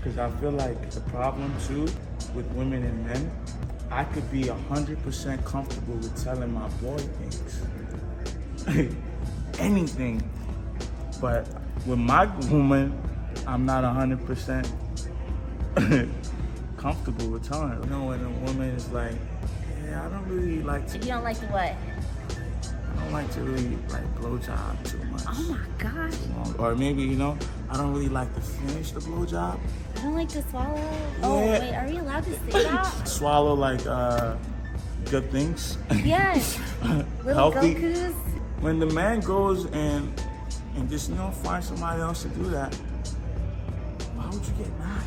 Because I feel like the problem too with women and men, I could be 100% comfortable with telling my boy things. Anything. But with my woman, I'm not 100% comfortable with telling her. You know, when a woman is like, yeah, I don't really like to... You don't like to what? I don't like to really like blowjob too much. Oh my gosh. Or maybe, you know, I don't really like to finish the blowjob. I don't like to swallow. Yeah. Oh wait, are we allowed to say that? Swallow like good things. Yes. Little Healthy. Gokus. When the man goes and just, you know, find somebody else to do that, why would you get mad?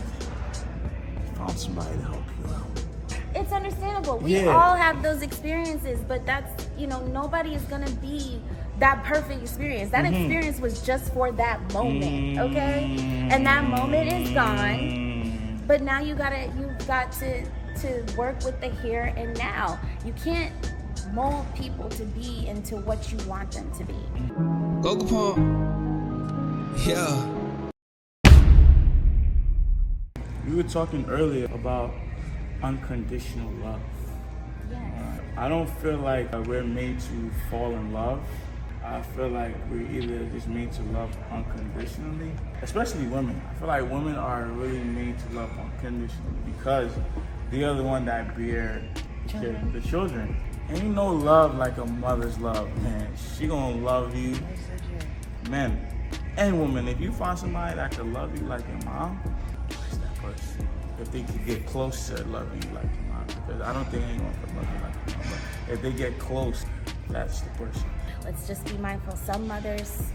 You found somebody to help you out. It's understandable. We all have those experiences, but that's, you know, nobody is gonna be that perfect experience. That experience was just for that moment, okay? And that moment is gone. But now you've got to work with the here and now. You can't mold people to be into what you want them to be. Go Capone. Yeah. We were talking earlier about unconditional love. Yes. I don't feel like we're made to fall in love. I feel like we're either just made to love unconditionally, especially women. I feel like women are really made to love unconditionally because they are the one that bear the children. Ain't no love like a mother's love, man. She gonna love you. Man and woman, if you find somebody that can love you like your mom, it's that person. If they could get close to loving you like your mom, because I don't think anyone could love you like your mom, but if they get close, that's the person. Let's just be mindful. Some mothers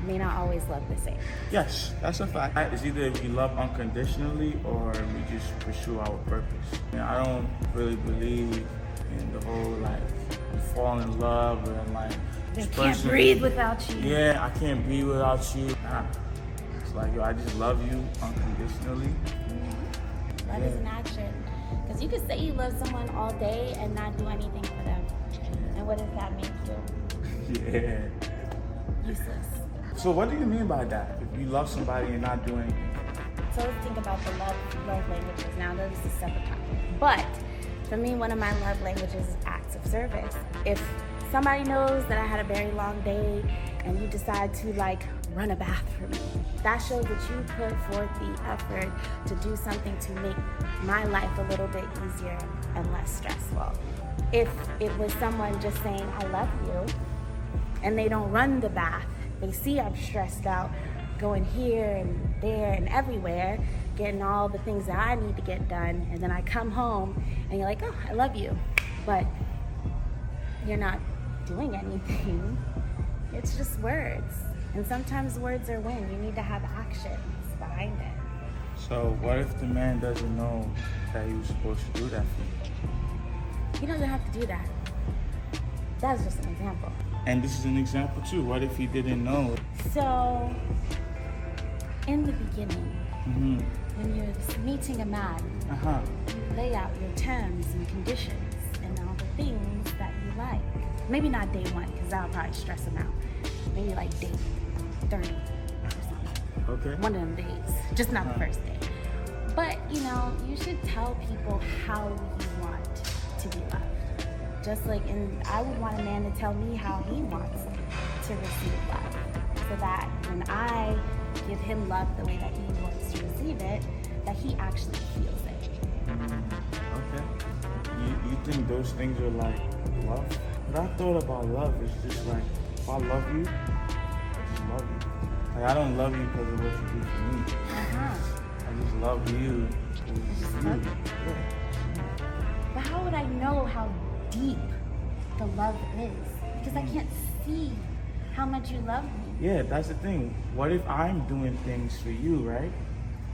may not always love the same. Yes, that's a fact. It's either we love unconditionally or we just pursue our purpose. I don't really believe in the whole like fall in love and like They can't breathe without you. Yeah, I can't breathe without you. Nah. It's like, yo, I just love you unconditionally. Love is an action. Because you could say you love someone all day and not do anything for them. And what does that make you? Yeah. Useless. So what do you mean by that? If you love somebody and not do anything? So let's think about the love languages. Now, that is a separate topic. But for me, one of my love languages is acts of service. If somebody knows that I had a very long day and you decide to like run a bath for me, that shows that you put forth the effort to do something to make my life a little bit easier and less stressful. If it was someone just saying, I love you, and they don't run the bath, they see I'm stressed out, going here and there and everywhere, getting all the things that I need to get done, and then I come home and you're like, oh, I love you, but you're not doing anything. It's just words. And sometimes words are when you need to have actions behind it. So what if the man doesn't know that he was supposed to do that for you? He doesn't have to do that. That's just an example. And this is an example too. What if he didn't know? So, in the beginning, when you're meeting a man, you lay out your terms and conditions and all the things that you like. Maybe not day one, because that'll probably stress him out. Maybe like day 30 or something. Okay. One of them days, just not the first day. But, you know, you should tell people how you want to be loved. Just like, I would want a man to tell me how he wants to receive love, so that when I give him love the way that he wants to receive it, that he actually feels it. Okay. You think those things are like love? What I thought about love is just like, if I love you, I just love you. Like, I don't love you because of what you do for me. I just love you because you. Yeah. But how would I know how deep the love is? Because I can't see how much you love me. Yeah, that's the thing. What if I'm doing things for you, right?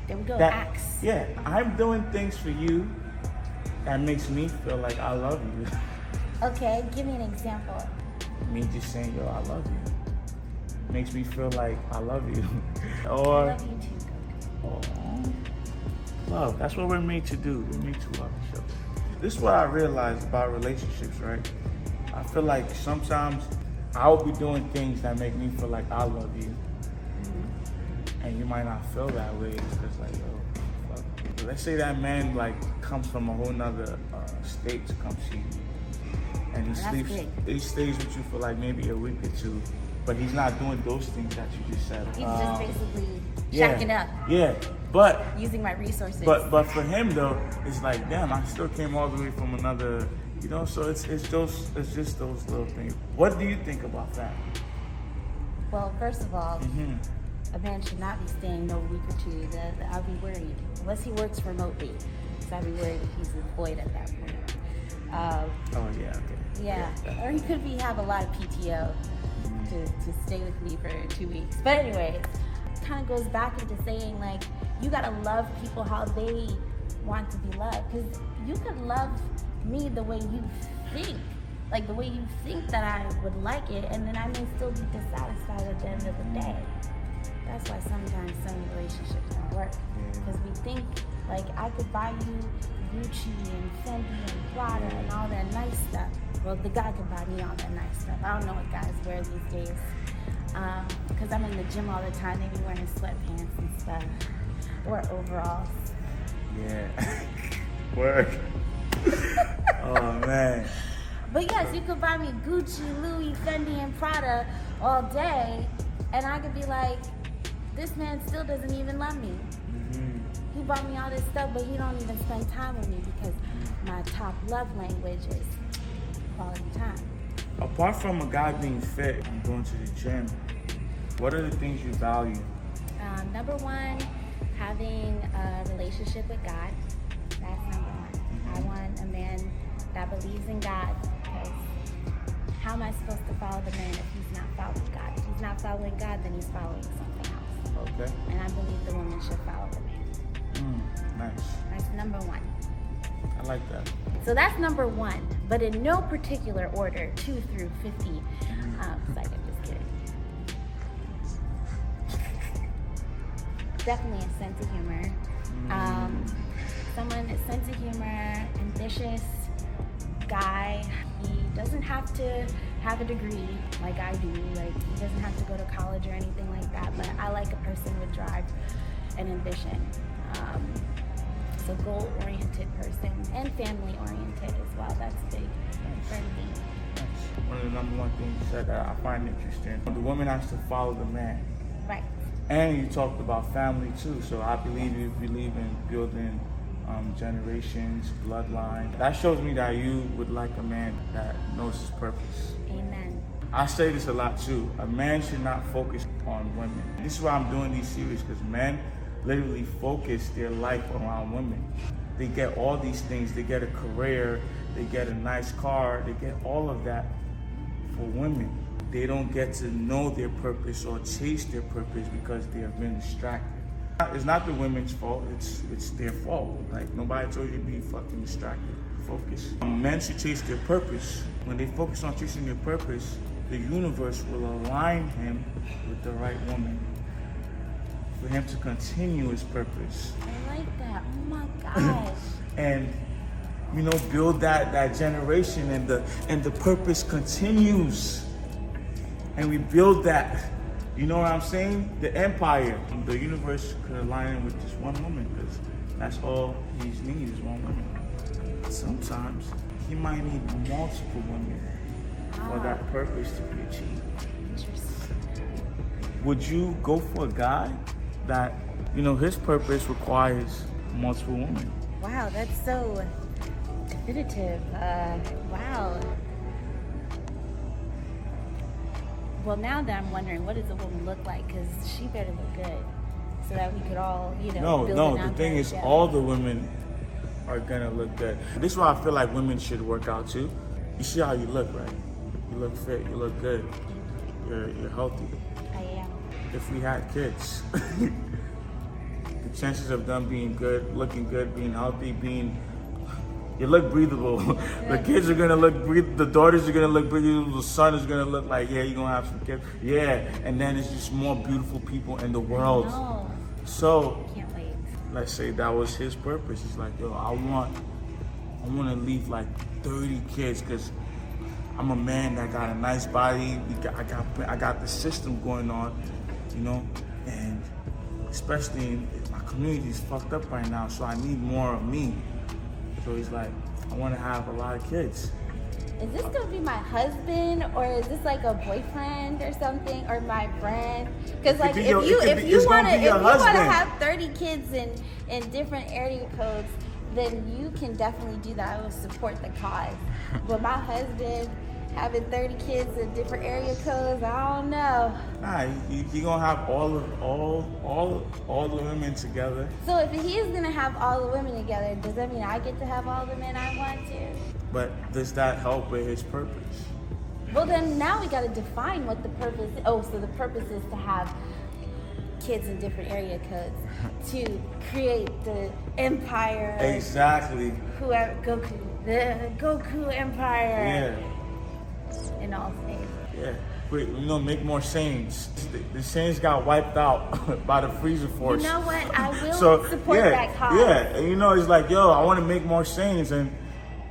There we go, acts. Yeah, I'm doing things for you that makes me feel like I love you. Okay, give me an example. Me just saying, yo, I love you. Makes me feel like I love you. Or, I love you too. Love, that's what we're made to do. We're made to love each other. This is what I realized about relationships, right? I feel like sometimes I will be doing things that make me feel like I love you. And you might not feel that way. It's just like, yo, let's say that man like comes from a whole nother state to come see you, and he stays with you for like maybe a week or two, but he's not doing those things that you just said. He's just basically yeah, shacking up. Yeah, but using my resources. But for him though, it's like, damn, I still came all the way from another, you know. So it's just those little things. What do you think about that? Well, first of all, a man should not be staying no week or two. I'll be worried unless he works remotely. So I'd be worried if he's employed at that point. Oh yeah, okay. Yeah, or he could have a lot of PTO to stay with me for 2 weeks. But anyway, it kind of goes back into saying like you gotta love people how they want to be loved, because you could love me the way you think, like the way you think that I would like it, and then I may still be dissatisfied at the end of the day. That's why sometimes some relationships don't work, because we think like I could buy you Gucci and Fendi and Prada and all that nice stuff. Well, the guy can buy me all that nice stuff. I don't know what guys wear these days, because I'm in the gym all the time. They be wearing sweatpants and stuff, or overalls. Yeah. Work. Oh man. But yes, you could buy me Gucci, Louis, Fendi, and Prada all day, and I could be like, this man still doesn't even love me. He bought me all this stuff, but he don't even spend time with me, because my top love language is quality time. Apart from a guy being fit and going to the gym, what are the things you value? Number one, having a relationship with God. That's number one. I want a man that believes in God, because how am I supposed to follow the man if he's not following God? If he's not following God, then he's following something else. Okay. And I believe the woman should follow the man. Nice. That's number one. I like that. So that's number one, but in no particular order, 2 through 50. Like, I'm just kidding. Definitely a sense of humor. Someone with sense of humor, ambitious guy. He doesn't have to have a degree like I do. Like, he doesn't have to go to college or anything like that. But I like a person with drive and ambition. So goal-oriented person and family-oriented as well. That's big for me. One of the number one things you said that I find interesting. The woman has to follow the man. Right. And you talked about family too. So I believe you believe in building generations, bloodline. That shows me that you would like a man that knows his purpose. Amen. I say this a lot too. A man should not focus on women. This is why I'm doing these series, because men literally focus their life around women. They get all these things. They get a career, they get a nice car, they get all of that for women. They don't get to know their purpose or chase their purpose because they have been distracted. It's not the women's fault, it's their fault. Like, nobody told you to be fucking distracted. Focus. Men should chase their purpose. When they focus on chasing their purpose, the universe will align him with the right woman for him to continue his purpose. I like that. Oh my gosh. And build that generation, and the purpose continues. And we build that. You know what I'm saying? The empire. The universe could align him with just one woman, because that's all he needs is one woman. Sometimes he might need multiple women for that purpose to be achieved. Interesting. Would you go for a guy that, his purpose requires multiple women? Wow, that's so definitive. Wow. Well, now that I'm wondering, what does a woman look like? Because she better look good, so that we could all, build No. an The thing is, together. all the women are gonna look good. This is why I feel like women should work out too. You see how you look, right? You look fit. You look good. You're healthy. I am. If we had kids, the chances of them being good, looking good, being healthy, you look breathable. The kids are gonna look the daughters are gonna look breathable. The son is gonna look like, yeah, you're gonna have some kids. Yeah, and then it's just more beautiful people in the world. No. So, Can't wait. let's say that was his purpose. It's like, yo, I want to leave like 30 kids, because I'm a man that got a nice body. I got the system going on, and especially in my community is fucked up right now, so I need more of me. So he's like, I want to have a lot of kids. Is this gonna be my husband, or is this like a boyfriend or something, or my friend? Because like, if you wanna have 30 kids in different area codes, then you can definitely do that. I will support the cause. But my husband having 30 kids in different area codes, I don't know. Nah, you gonna have all the women together. So if he's gonna have all the women together, does that mean I get to have all the men I want to? But does that help with his purpose? Well, then now we got to define what the purpose is. Oh, so the purpose is to have kids in different area codes to create the empire. Exactly. The Goku empire. Yeah. In all things. Yeah. Wait, make more Saiyans. The Saiyans got wiped out by the Frieza Force. You know what? I will support that cause. Yeah, and it's like, yo, I want to make more Saiyans, and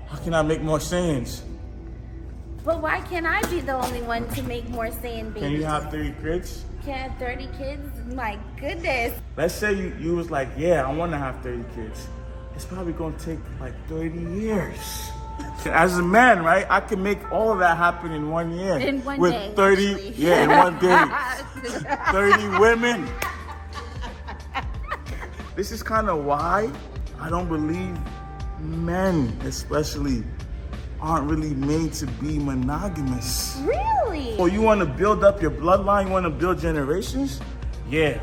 how can I make more Saiyans? But why can't I be the only one to make more Saiyan babies? Can you have 30 kids? Can I have 30 kids? My goodness. Let's say you was like, yeah, I want to have 30 kids. It's probably going to take like 30 years. As a man, right, I can make all of that happen in 1 year. In one with day. 30, actually. yeah, in 1 day. 30 women. This is kind of why I don't believe men, especially, aren't really made to be monogamous. Really? Or you want to build up your bloodline? You want to build generations? Yeah.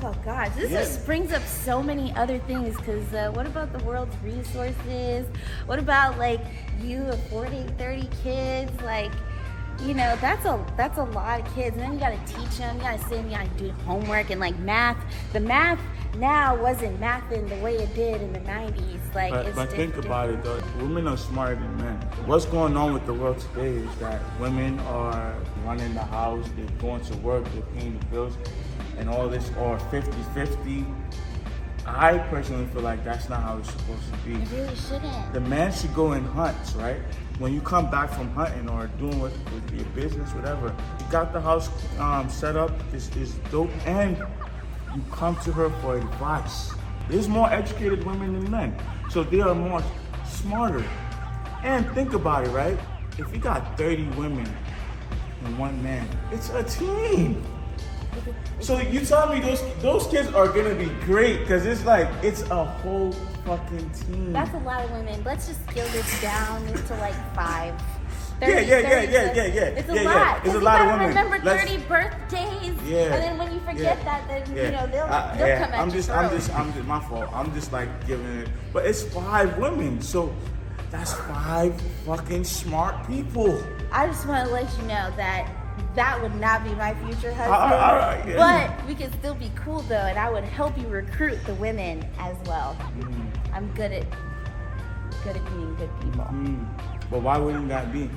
Oh gosh, this just brings up so many other things. Because what about the world's resources? What about like you affording 30 kids? Like, that's a lot of kids. And then you got to teach them. You got to sit and you got to do homework and like math. The math now wasn't mathing the way it did in the 90s. Like, but think about it though. Women are smarter than men. What's going on with the world today is that women are running the house, they're going to work, they're paying the bills, and all this, or 50-50. I personally feel like that's not how it's supposed to be. It really shouldn't. The man should go and hunt, right? When you come back from hunting or doing with your business, whatever, you got the house set up, is dope, and you come to her for advice. There's more educated women than men, so they are more smarter. And think about it, right? If you got 30 women and 1 man, it's a team. So you tell me those kids are gonna be great, because it's a whole fucking team. That's a lot of women. Let's just scale this down to like 5. 30, yeah. It's a lot. It's a lot of women. Remember 30 birthdays. Yeah. And then when you forget that, then they'll come at you. My fault. I'm just like giving it. But it's 5 women, so that's 5 fucking smart people. I just want to let you know that would not be my future husband. All right, yeah. But we can still be cool though, and I would help you recruit the women as well. I'm good at being good people. But why wouldn't that be?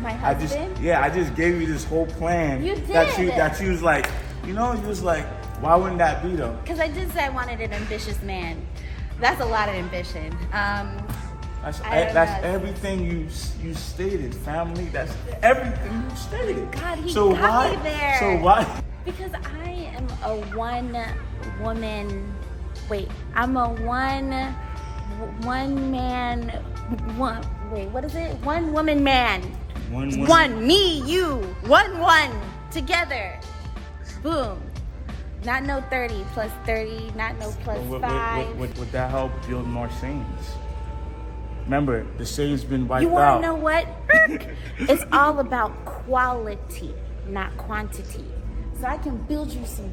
My husband? I just gave you this whole plan. You did. That you was like, you was like, why wouldn't that be though? Because I did say I wanted an ambitious man. That's a lot of ambition. That's everything you stated, family. That's everything you stated. God, he got me there. So why? Because I am a one-woman. Wait, I'm a one-man. What is it? One-woman man. One, me, you, one, together. Boom. Not no 30 plus 30, not no plus 5. Would that help build more Saiyans? Remember, the Saiyans been wiped out. You want to know what? It's all about quality, not quantity. So I can build you some.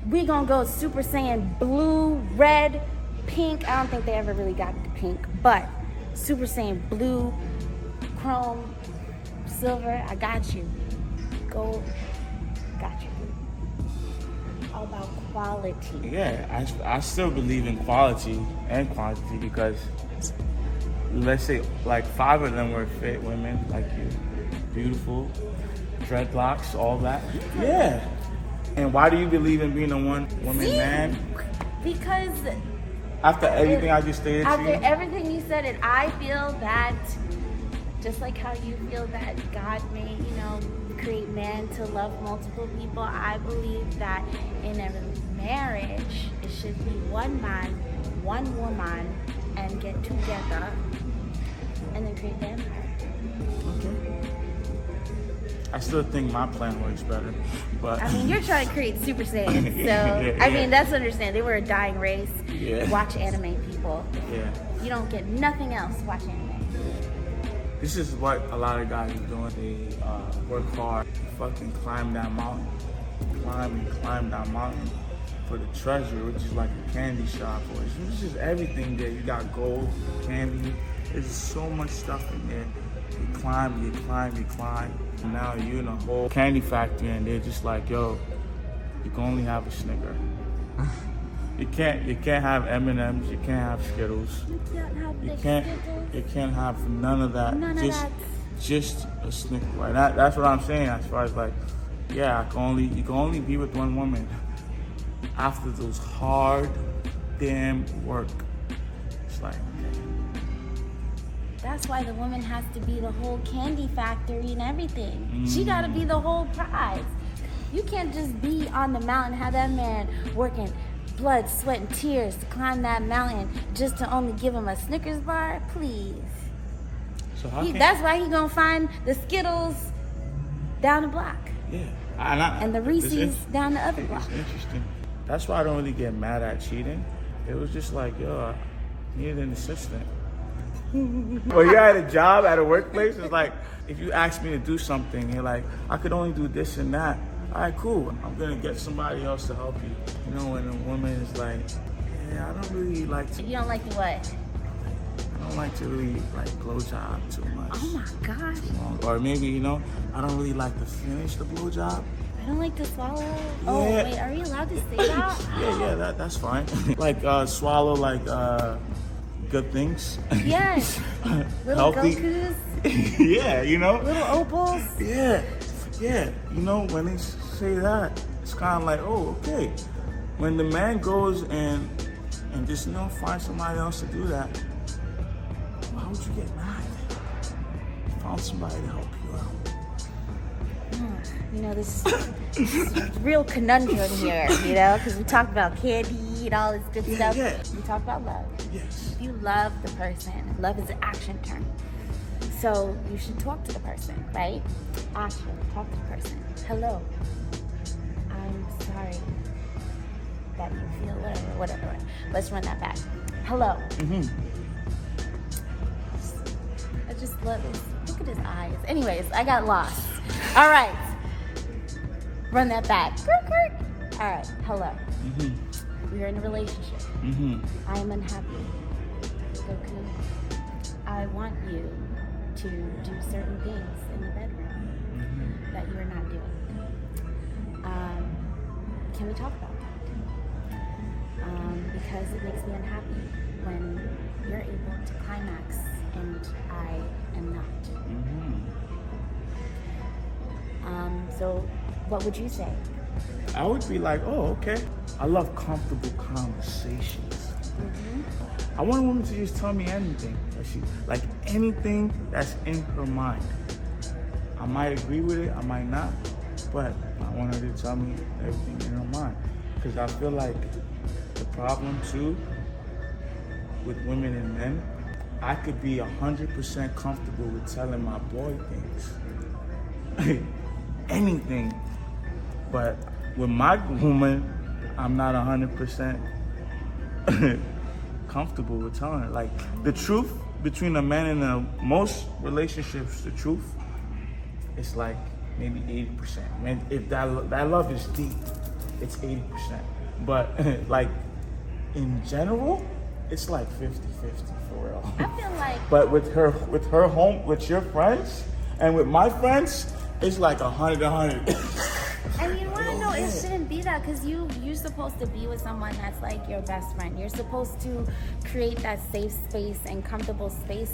We're going to go Super Saiyan blue, red, pink. I don't think they ever really got the pink, but Super Saiyan blue, chrome, silver. I got you. Gold, got you. All about quality. Yeah, I still believe in quality and quantity, because let's say like 5 of them were fit women like you, beautiful, dreadlocks, all that. Yeah. And why do you believe in being a one-woman man? Because after everything I just stated to you? After everything you said, and I feel that just like how you feel that God made, create men to love multiple people. I believe that in a marriage, it should be one man, one woman, and get together and then create the empire. Okay. I still think my plan works better, but I mean, you're trying to create Super Saiyans, so Yeah. I mean, that's understandable. They were a dying race. Yeah. Watch anime, people. yeah. You don't get nothing else. Watch anime. This is what a lot of guys are doing. They work hard, fucking climb that mountain, climb that mountain for the treasure, which is like a candy shop, or it's just everything there. You got gold, candy. There's so much stuff in there. You climb. And now you're in a whole candy factory, and they're just like, yo, you can only have a Snicker. You can't have M&Ms. You can't have Skittles. You can't have You the can't. Skittles. You can't have none of that. None of that. Just a Snicker. Right? That's what I'm saying. As far as like, yeah, you can only be with one woman after those hard damn work. It's like, That's why the woman has to be the whole candy factory and everything. She got to be the whole prize. You can't just be on the mountain, have that man working blood, sweat, and tears to climb that mountain just to only give him a Snickers bar. Please. so how can That's why he gonna find the Skittles down the block yeah, and the Reese's down the other block. It's interesting. That's why I don't really get mad at cheating. It was just like, yo, I needed an assistant. When you're at a job, at a workplace, it's like, if you ask me to do something, you're like, I could only do this and that. All right, cool. I'm gonna get somebody else to help you. You know, when a woman is like, yeah, I don't really like to. You don't like the what? I don't like to really like blowjob too much. Oh my gosh. Or maybe, you know, I don't really like to finish the blowjob. I don't like to swallow. Oh, Yeah. wait, are you allowed to say that? Yeah, that's fine. Like swallow like good things. Yes. Little Healthy. Gokus, Yeah, you know. little opals. Yeah. You know, when they say that, it's kind of like, oh, okay. When the man goes and just, you know, find somebody else to do that, why would you get mad? You found somebody to help you out. You know, this is a real conundrum here, you know, because we talk about candy and all this good stuff. Yeah. We talk about love. Yes. If you love the person, love is an action term. So you should talk to the person, right? Action, talk to the person. Hello, I'm sorry that you feel whatever. Let's run that back. Hello. I just love this. Look at his eyes. Anyways, I got lost. All right. Run that back. All right. Hello. We're in a relationship. I am unhappy. Goku, I want you to do certain things in the bedroom that you are not doing. Can we talk about that? Because it makes me unhappy when you're able to climax and I am not. So what would you say? I would be like, oh, okay. I love comfortable conversations. I want a woman to just tell me anything. Like anything that's in her mind. I might agree with it, I might not, but I want her to tell me everything in her mind. Because I feel like the problem too with women and men, I could be 100% comfortable with telling my boy things. Anything. But with my woman, I'm not 100% comfortable with telling her. Like the truth between a man and most relationships, the truth, it's like maybe 80%. Man, if that love is deep, it's 80%. But like in general, it's like 50-50 for real. I feel like But with her home, with your friends, and with my friends, it's like 100. and you want to know, it shouldn't be that, because you're supposed to be with someone that's like your best friend. You're supposed to create that safe space and comfortable space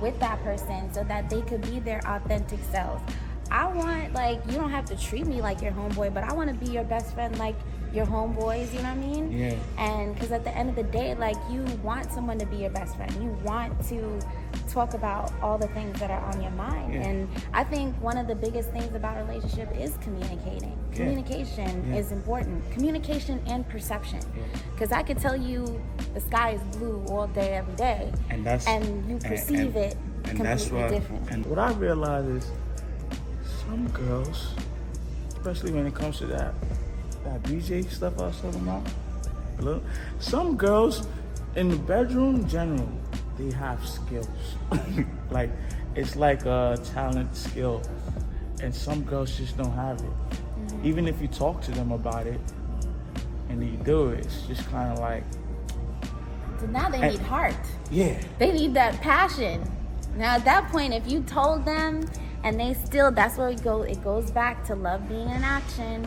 with that person so that they could be their authentic selves. I want, like, you don't have to treat me like your homeboy, but I want to be your best friend like your homeboys, you know what I mean? Yeah. And because at the end of the day, like, you want someone to be your best friend. You want to talk about all the things that are on your mind. Yeah. And I think one of the biggest things about a relationship is communicating. Communication is important. Communication and perception. Because I could tell you the sky is blue all day, every day, and you perceive it completely different. And what I realize is some girls, especially when it comes to that BJ stuff I was talking about, some girls in the bedroom in general, they have skills. Like, it's like a talent skill, and some girls just don't have it. Even if you talk to them about it and they do it, it's just kind of like. So now they need heart. Yeah. They need that passion. Now at that point, if you told them and they still, that's where it goes back to love being in action.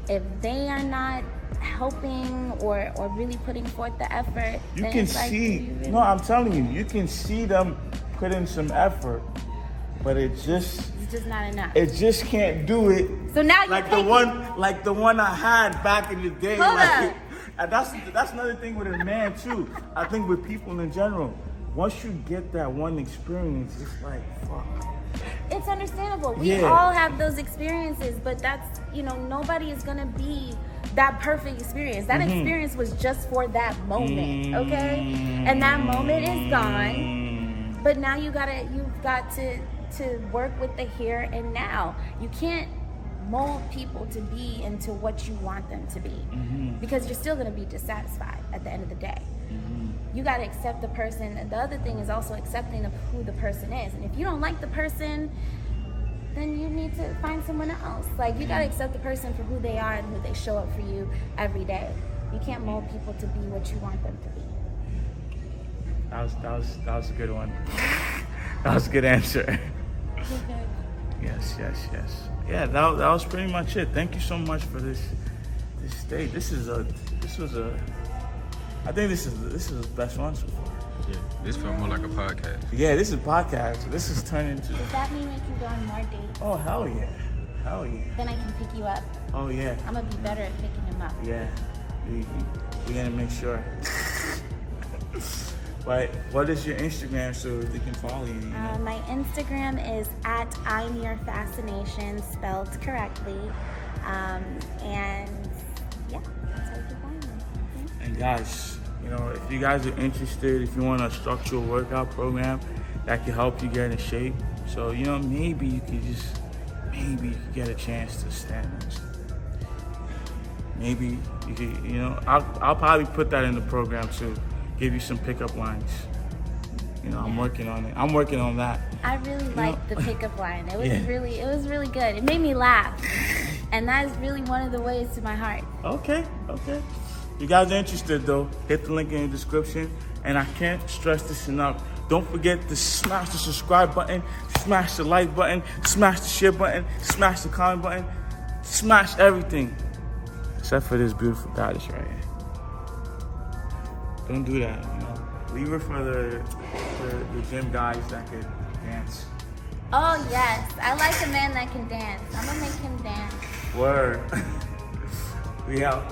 If they are not helping or really putting forth the effort, You then can it's like, see, no, I'm telling you, you can see them put in some effort, but it's just not enough. It just can't do it. So now you like the one I had back in the day. Hold up. And that's another thing with a man too. I think with people in general, once you get that one experience, it's like, fuck. It's understandable. We all have those experiences, but that's, nobody is going to be that perfect experience. That experience was just for that moment, okay? And that moment is gone. But now you've got to work with the here and now. You can't mold people to be into what you want them to be, because you're still going to be dissatisfied at the end of the day. You got to accept the person, and the other thing is also accepting of who the person is. And if you don't like the person, then you need to find someone else. Like, you got to accept the person for who they are and who they show up for you every day. You can't mold people to be what you want them to be. That was a good one. That was a good answer. Yes. Yeah, that was pretty much it. Thank you so much for this day. I think this is the best one so far. Yeah, this felt more like a podcast. Yeah, this is a podcast. This is turning into. Does that mean we can go on more dates? Oh, hell yeah. Then I can pick you up. Oh yeah. I'm gonna be better at picking him up. Yeah, we're gonna make sure. But what is your Instagram so they can follow you? My Instagram is @I'mYourFascination, spelled correctly. And yeah, that's how you can find me. And guys, if you guys are interested, if you want a structural workout program that can help you get in shape, so maybe you could get a chance to stand next. Maybe you could, I'll probably put that in the program too. Give you some pickup lines. I'm working on it. I'm working on that. I really liked the pickup line. It was really good. It made me laugh. And that is really one of the ways to my heart. Okay. You guys are interested though, hit the link in the description. And I can't stress this enough. Don't forget to smash the subscribe button, smash the like button, smash the share button, smash the comment button, smash everything. Except for this beautiful goddess right here. Don't do that, Leave her for the gym guys that could dance. Oh yes, I like a man that can dance. I'm gonna make him dance. Word. We out.